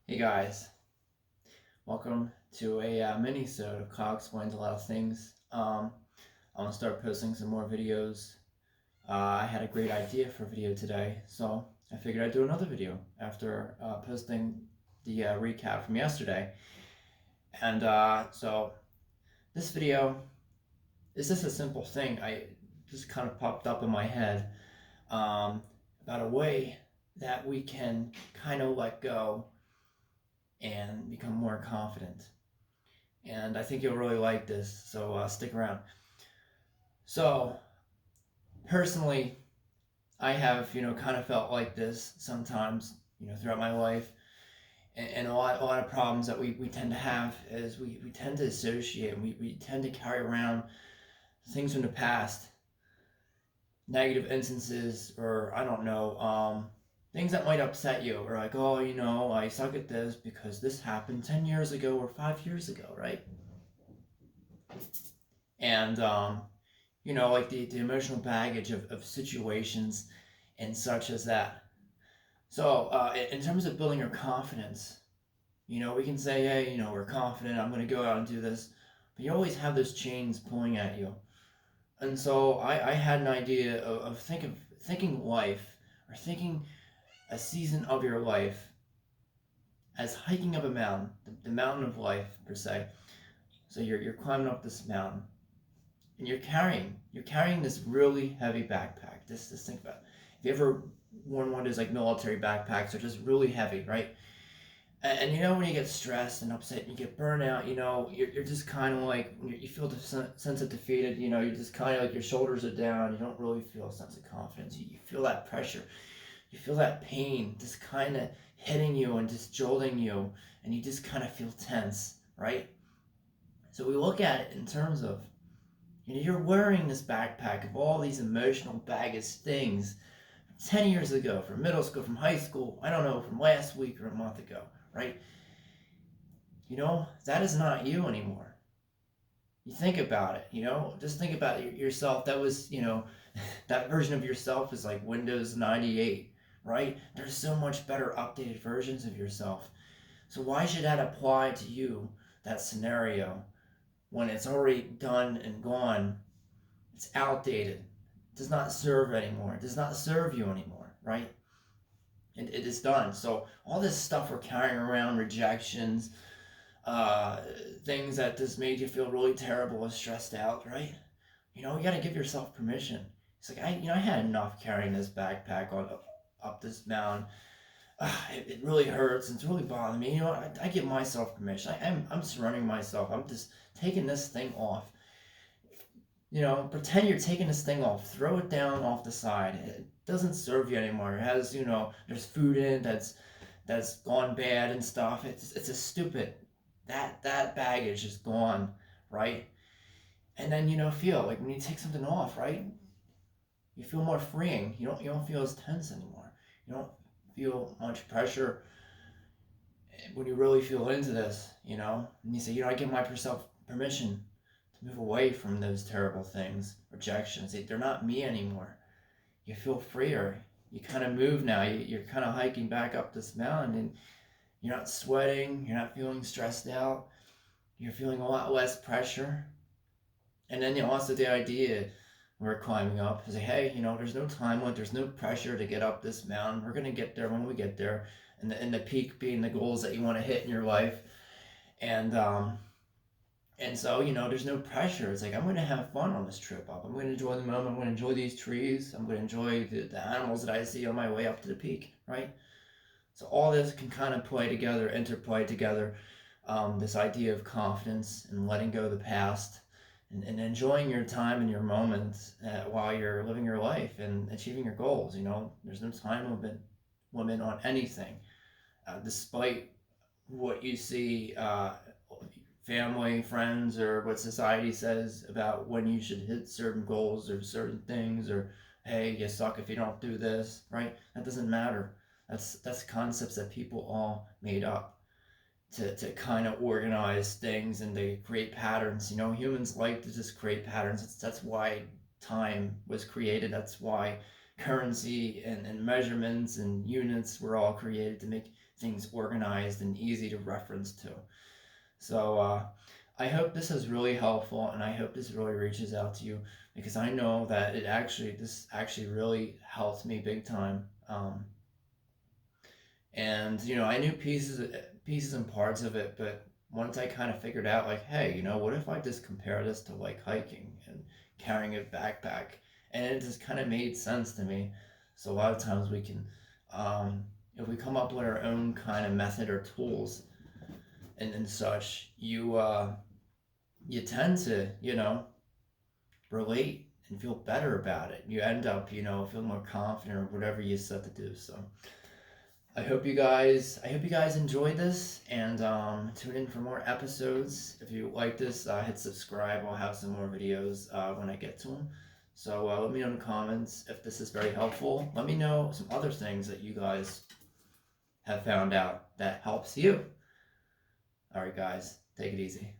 Hey guys, welcome to a Minisode of Kylexplains a lot of things. I want to start posting some more videos. I had a great idea for a video today, so I figured I'd do another video after posting the recap from yesterday. And so this video is just a simple thing. I just kind of popped up in my head about a way that we can kind of let go and become more confident. And I think you'll really like this, so stick around. So, personally, I have, kind of felt like this sometimes, throughout my life. And a lot of problems that we tend to have is we tend to associate, we tend to carry around things from the past, negative instances, or I don't know, things that might upset you, or like, oh, I suck at this because this happened 10 years ago or 5 years ago, right? And like the emotional baggage of situations and such as that. So, in terms of building your confidence, we can say, hey, we're confident, I'm going to go out and do this. But you always have those chains pulling at you. And so I had an idea of thinking life, or thinking a season of your life as hiking up a mountain, the mountain of life, per se. So you're climbing up this mountain and you're carrying this really heavy backpack. Just think about it. If you ever worn one of those like military backpacks, they're just really heavy, right? And when you get stressed and upset and you get burnout, you're just kind of like you feel the sense of defeated. You're just kind of like your shoulders are down. You don't really feel a sense of confidence. You feel that pressure. You feel that pain just kind of hitting you and just jolting you, and you just kind of feel tense, right? So we look at it in terms of you're wearing this backpack of all these emotional baggage things from 10 years ago, from middle school, from high school, I don't know, from last week or a month ago, right? That is not you anymore. You think about it, just think about yourself. That was, that version of yourself is like Windows 98, right? There's so much better updated versions of yourself. So why should that apply to you, that scenario, when it's already done and gone? It's outdated. It does not serve anymore. It does not serve you anymore, right? And it is done. So all this stuff we're carrying around, rejections, uh, things that just made you feel really terrible and stressed out, right? You gotta give yourself permission. It's like I had enough carrying this backpack on up this mountain. It really hurts and it's really bothering me. I give myself permission. I'm surrendering myself. I'm just taking this thing off. Pretend you're taking this thing off. Throw it down off the side. It doesn't serve you anymore. It has, there's food in that's gone bad and stuff. It's a stupid. That baggage is gone, right? And then feel like when you take something off, right? You feel more freeing. You don't feel as tense anymore. You don't feel much pressure when you really feel into this, and you say, I give myself permission to move away from those terrible things, rejections. They're not me anymore. You feel freer. You kind of move now. You're kind of hiking back up this mountain, and you're not sweating. You're not feeling stressed out. You're feeling a lot less pressure. And then also the idea we're climbing up is like, hey, there's no time limit. There's no pressure to get up this mountain. We're gonna get there when we get there, and the peak being the goals that you want to hit in your life. And so, there's no pressure. It's like, I'm going to have fun on this trip up. I'm going to enjoy the moment. I'm going to enjoy these trees. I'm going to enjoy the animals that I see on my way up to the peak, right? So all this can kind of play together, interplay together. This idea of confidence and letting go of the past, and enjoying your time and your moments while you're living your life and achieving your goals. There's no time limit on anything, despite what you see, family, friends, or what society says about when you should hit certain goals or certain things, or hey, you suck if you don't do this, right? That doesn't matter. That's concepts that people all made up to kind of organize things and to create patterns. Humans like to just create patterns. That's why time was created. That's why currency and measurements and units were all created, to make things organized and easy to reference to. So I hope this is really helpful, and I hope this really reaches out to you, because I know that this actually really helped me big time. And I knew pieces and parts of it, but once I kind of figured out, like, hey, what if I just compare this to like hiking and carrying a backpack, and it just kind of made sense to me. So a lot of times we can, if we come up with our own kind of method or tools and such, you tend to relate and feel better about it. You end up feeling more confident or whatever you set to do. So I hope you guys enjoyed this, and tune in for more episodes. If you like this, hit subscribe. I'll have some more videos when I get to them. So let me know in the comments if this is very helpful. Let me know some other things that you guys have found out that helps you. All right, guys, take it easy.